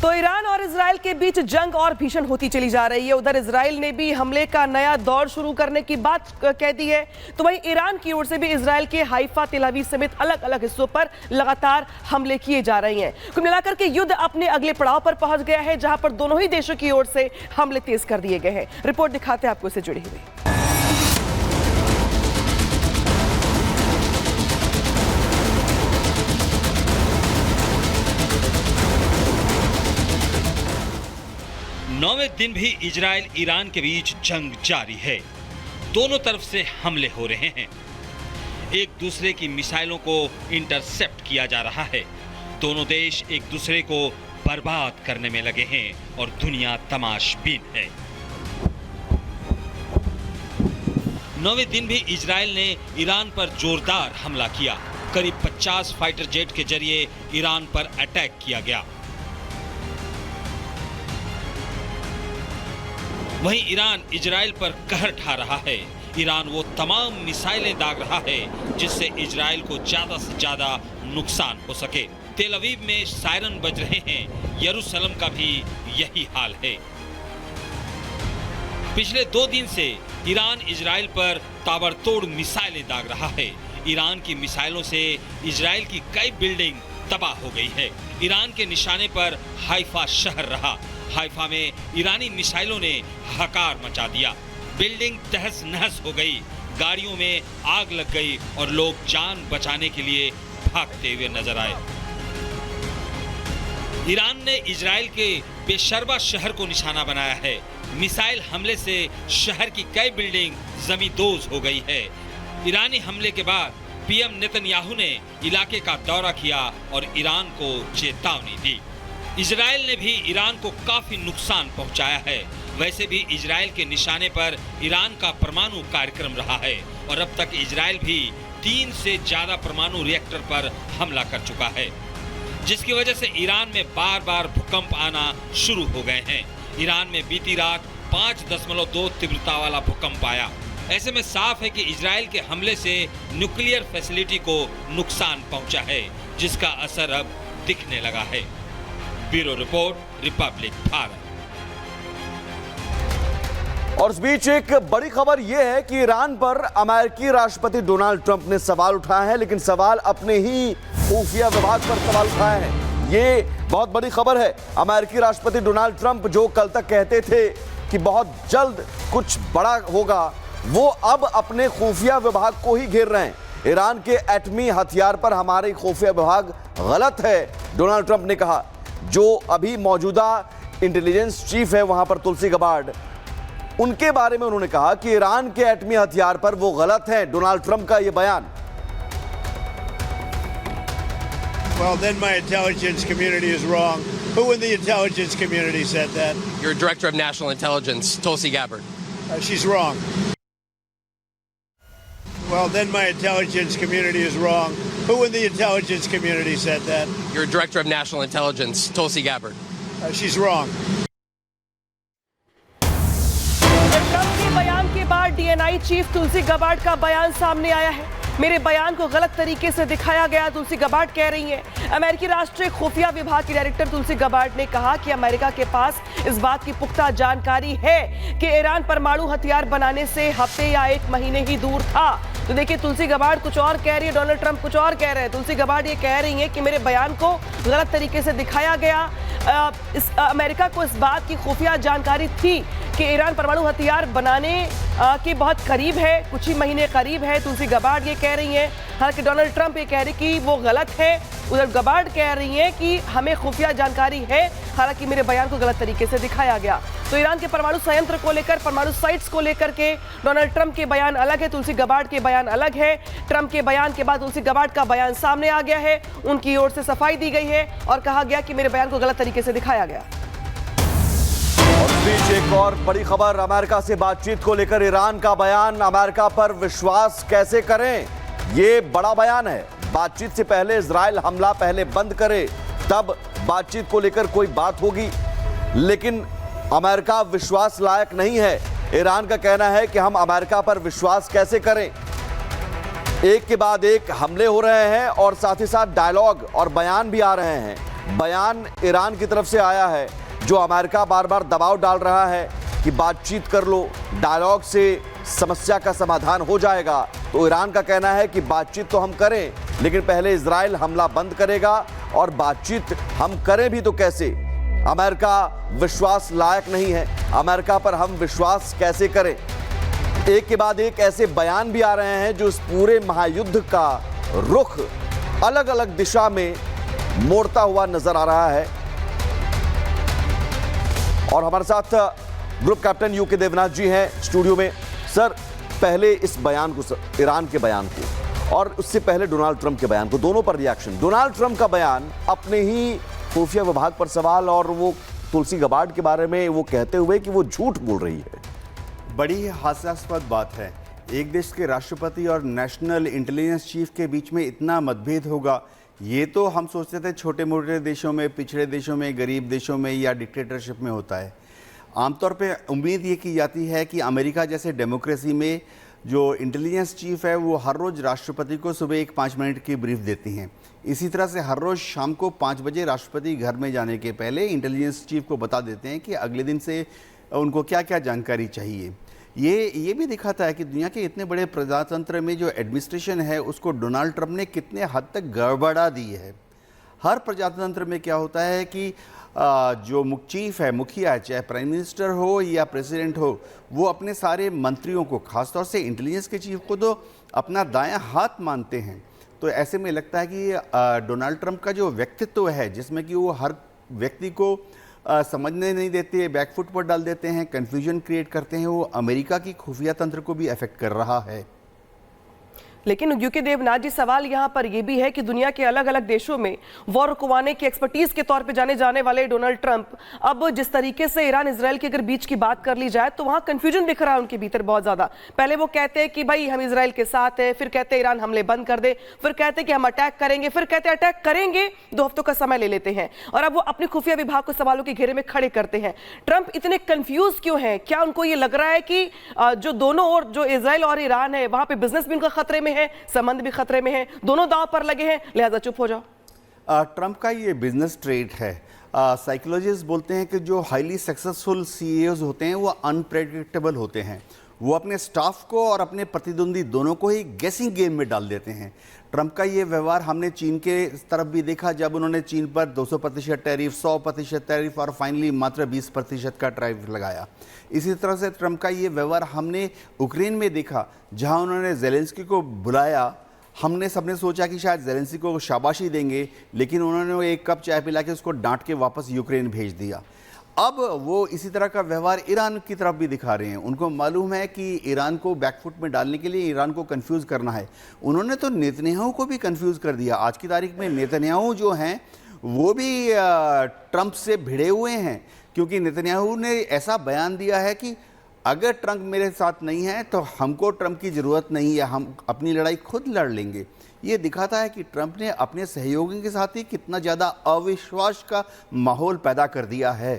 तो ईरान और इजराइल के बीच जंग और भीषण होती चली जा रही है। उधर इजराइल ने भी हमले का नया दौर शुरू करने की बात कह दी है, तो वहीं ईरान की ओर से भी इजराइल के हाइफा, तेल अवीव समेत अलग अलग हिस्सों पर लगातार हमले किए जा रहे हैं। कुल मिलाकर के युद्ध अपने अगले पड़ाव पर पहुंच गया है, जहां पर दोनों ही देशों की ओर से हमले तेज कर दिए गए हैं। रिपोर्ट दिखाते हैं आपको इससे जुड़ी हुई। नौवें दिन भी इजराइल ईरान के बीच जंग जारी है। दोनों तरफ से हमले हो रहे हैं। एक दूसरे की मिसाइलों को इंटरसेप्ट किया जा रहा है। दोनों देश एक दूसरे को बर्बाद करने में लगे हैं और दुनिया तमाशबीन है। नौवें दिन भी इजराइल ने ईरान पर जोरदार हमला किया। करीब 50 फाइटर जेट के जरिए ईरान पर अटैक किया गया। वहीं ईरान इजराइल पर कहर ढा रहा है। ईरान वो तमाम मिसाइलें दाग रहा है जिससे इजराइल को ज्यादा से ज्यादा नुकसान हो सके। तेल अवीव में सायरन बज रहे हैं। यरूशलेम का भी यही हाल है। पिछले 2 दिन से ईरान इजराइल पर ताबड़तोड़ मिसाइलें दाग रहा है। ईरान की मिसाइलों से इजराइल की कई बिल्डिंग तबाह हो गई है। ईरान के निशाने पर हाइफा शहर रहा। हाइफा में ईरानी मिसाइलों ने हाहाकार मचा दिया। बिल्डिंग तहस नहस हो गई, गाड़ियों में आग लग गई और लोग जान बचाने के लिए भागते हुए नजर आए। ईरान ने इजराइल के बेशर्बा शहर को निशाना बनाया है। मिसाइल हमले से शहर की कई बिल्डिंग जमींदोज हो गई है। ईरानी हमले के बाद पीएम नेतन्याहू ने इलाके का दौरा किया और ईरान को चेतावनी दी। इजराइल ने भी ईरान को काफी नुकसान पहुंचाया है। वैसे भी इजराइल के निशाने पर ईरान का परमाणु कार्यक्रम रहा है और अब तक इजराइल भी 3 से ज्यादा परमाणु रिएक्टर पर हमला कर चुका है, जिसकी वजह से ईरान में बार बार भूकंप आना शुरू हो गए हैं। ईरान में बीती रात 5.2 तीव्रता वाला भूकंप आया। ऐसे में साफ है कि इजराइल के हमले से न्यूक्लियर फैसिलिटी को नुकसान पहुंचा है, जिसका असर अब दिखने लगा है। Bureau report, Republic Bharat. और इस बीच एक बड़ी खबर यह है कि ईरान पर अमेरिकी राष्ट्रपति डोनाल्ड ट्रंप ने सवाल उठाया है, लेकिन सवाल अपने ही खुफिया विभाग पर सवाल उठाए हैं। ये बहुत बड़ी खबर है। अमेरिकी राष्ट्रपति डोनाल्ड ट्रंप जो कल तक कहते थे कि बहुत जल्द कुछ बड़ा होगा, वो अब अपने खुफिया विभाग को ही घेर रहे हैं। ईरान के एटमी हथियार पर हमारे खुफिया विभाग गलत है, डोनाल्ड ट्रंप ने कहा। जो अभी मौजूदा इंटेलिजेंस चीफ है वहां पर, तुलसी गबार्ड, उनके बारे में उन्होंने कहा कि ईरान के एटमी हथियार पर वो गलत है। डोनाल्ड ट्रंप का ये बयान। Well, then my intelligence community is wrong. Who in the intelligence community said that? Your Director of National Intelligence, Tulsi Gabbard. She's wrong. Well, then my intelligence community is wrong. Who in the intelligence community said that? Your Director of National Intelligence, Tulsi Gabbard. She's wrong. Trump के बयान के बाद DNI chief तुलसी Gabbard का बयान सामने आया है। मेरे बयान को गलत तरीके से दिखाया गया, तुलसी गबार्ड कह रही हैं। अमेरिकी राष्ट्रीय खुफिया विभाग की डायरेक्टर तुलसी गबार्ड ने कहा कि अमेरिका के पास इस बात की पुख्ता जानकारी है कि ईरान परमाणु हथियार बनाने से हफ्ते या 1 महीने ही दूर था। तो देखिए, तुलसी गबार्ड कुछ और कह रही है, डोनाल्ड ट्रंप कुछ और कह रहे हैं। तुलसी गबार्ड ये कह रही हैं कि मेरे बयान को गलत तरीके से दिखाया गया। अमेरिका को इस बात की खुफिया जानकारी थी कि ईरान परमाणु हथियार बनाने के बहुत करीब है, कुछ ही महीने करीब है। तुलसी गबार्ड ये कह रही हैं। हालांकि डोनाल्ड ट्रंप ये कह रहे कि वो गलत है। उधर गबार्ड कह रही हैं कि हमें खुफिया जानकारी है, हालांकि मेरे बयान को गलत तरीके से दिखाया गया। तो ईरान के परमाणु संयंत्र को लेकर, परमाणु साइट्स को लेकर के डोनाल्ड ट्रंप के बयान अलग है, तुलसी गबार्ड के बयान अलग है। ट्रंप के बयान के बाद तुलसी गबार्ड का बयान सामने आ गया है। उनकी ओर से सफाई दी गई है और कहा गया कि मेरे बयान को गलत तरीके से दिखाया गया। और इस बीच एक और बड़ी खबर, अमेरिका से बातचीत को लेकर ईरान का बयान। अमेरिका पर विश्वास कैसे करें, ये बड़ा बयान है। बातचीत से पहले इजराइल हमला पहले बंद करे, तब बातचीत को लेकर कोई बात होगी। लेकिन अमेरिका विश्वास लायक नहीं है। ईरान का कहना है कि हम अमेरिका पर विश्वास कैसे करें। एक के बाद एक हमले हो रहे हैं और साथ ही साथ डायलॉग और बयान भी आ रहे हैं। बयान ईरान की तरफ से आया है, जो अमेरिका बार बार दबाव डाल रहा है कि बातचीत कर लो, डायलॉग से समस्या का समाधान हो जाएगा। तो ईरान का कहना है कि बातचीत तो हम करें, लेकिन पहले इजराइल हमला बंद करेगा, और बातचीत हम करें भी तो कैसे? अमेरिका विश्वास लायक नहीं है, अमेरिका पर हम विश्वास कैसे करें? एक के बाद एक ऐसे बयान भी आ रहे हैं जो इस पूरे महायुद्ध का रुख अलग अलग दिशा में मोड़ता हुआ नजर आ रहा है। और हमारे साथ ग्रुप कैप्टन यूके देवनाथ जी हैं स्टूडियो में। सर, पहले इस बयान को, ईरान के बयान को, और उससे पहले डोनाल्ड ट्रंप के बयान को, दोनों पर रिएक्शन। डोनाल्ड ट्रंप का बयान अपने ही खुफिया विभाग पर सवाल, और वो तुलसी गबार्ड के बारे में वो कहते हुए कि वो झूठ बोल रही है। बड़ी ही हास्यास्पद बात है, एक देश के राष्ट्रपति और नेशनल इंटेलिजेंस चीफ के बीच में इतना मतभेद होगा, ये तो हम सोचते थे छोटे मोटे देशों में, पिछड़े देशों में, गरीब देशों में या डिक्टेटरशिप में होता है। आमतौर पे उम्मीद ये की जाती है कि अमेरिका जैसे डेमोक्रेसी में जो इंटेलिजेंस चीफ है वो हर रोज़ राष्ट्रपति को सुबह एक 5 मिनट की ब्रीफ देती हैं। इसी तरह से हर रोज़ शाम को 5 बजे राष्ट्रपति घर में जाने के पहले इंटेलिजेंस चीफ को बता देते हैं कि अगले दिन से उनको क्या क्या जानकारी चाहिए। ये भी दिखाता है कि दुनिया के इतने बड़े प्रजातंत्र में जो एडमिनिस्ट्रेशन है उसको डोनाल्ड ट्रंप ने कितने हद तक गड़बड़ा दी है। हर प्रजातंत्र में क्या होता है कि जो चीफ है, मुखिया है, चाहे प्राइम मिनिस्टर हो या प्रेसिडेंट हो, वो अपने सारे मंत्रियों को, खासतौर से इंटेलिजेंस के चीफ को तो अपना दायां हाथ मानते हैं। तो ऐसे में लगता है कि डोनाल्ड ट्रंप का जो व्यक्तित्व है, जिसमें कि वो हर व्यक्ति को समझने नहीं देते, बैकफुट पर डाल देते हैं, कन्फ्यूजन क्रिएट करते हैं, वो अमेरिका की खुफिया तंत्र को भी अफेक्ट कर रहा है। लेकिन यूके देवनाथ जी, सवाल यहाँ पर यह भी है कि दुनिया के अलग अलग देशों में वॉर रुकवाने की एक्सपर्टीज के तौर पे जाने जाने वाले डोनाल्ड ट्रंप, अब जिस तरीके से ईरान इजराइल के अगर बीच की बात कर ली जाए तो वहां कंफ्यूजन दिख रहा है उनके भीतर बहुत ज्यादा। पहले वो कहते हैं कि भाई हम इजराइल के साथ है, फिर कहते हैं ईरान हमले बंद कर दे, फिर कहते हैं कि हम अटैक करेंगे, फिर कहते हैं अटैक करेंगे, 2 हफ्तों का समय ले लेते हैं, और अब वो अपने खुफिया विभाग को सवालों के घेरे में खड़े करते हैं। ट्रंप इतने कंफ्यूज क्यों है? क्या उनको ये लग रहा है कि जो दोनों ओर, जो इजराइल और ईरान है, वहां पे बिजनेस भी उनका खतरे में है, संबंध भी खतरे में है, दोनों दांव पर लगे हैं, लिहाजा चुप हो जाओ? ट्रंप का ये बिजनेस ट्रेड है। साइकोलॉजिस्ट बोलते हैं कि जो हाईली सक्सेसफुल सीईओज होते हैं वो अनप्रेडिक्टेबल होते हैं। वो अपने स्टाफ को और अपने प्रतिद्वंदी दोनों को ही गेसिंग गेम में डाल देते हैं। ट्रंप का ये व्यवहार हमने चीन के तरफ भी देखा, जब उन्होंने चीन पर 200% टैरिफ, 100% टैरिफ और फाइनली मात्र 20% का टैरिफ लगाया। इसी तरह से ट्रंप का ये व्यवहार हमने यूक्रेन में देखा, जहां उन्होंने ज़ेलेंस्की को बुलाया। हमने सबने सोचा कि शायद ज़ेलेंस्की को शाबाशी देंगे, लेकिन उन्होंने एक कप चाय पिला के उसको डांट के वापस यूक्रेन भेज दिया। अब वो इसी तरह का व्यवहार ईरान की तरफ भी दिखा रहे हैं। उनको मालूम है कि ईरान को बैकफुट में डालने के लिए ईरान को कंफ्यूज करना है। उन्होंने तो नेतन्याहू को भी कंफ्यूज कर दिया। आज की तारीख में नेतन्याहू जो हैं वो भी ट्रंप से भिड़े हुए हैं, क्योंकि नेतन्याहू ने ऐसा बयान दिया है कि अगर ट्रंप मेरे साथ नहीं है तो हमको ट्रंप की ज़रूरत नहीं है, हम अपनी लड़ाई खुद लड़ लेंगे। ये दिखाता है कि ट्रंप ने अपने सहयोगियों के साथ ही कितना ज़्यादा अविश्वास का माहौल पैदा कर दिया है।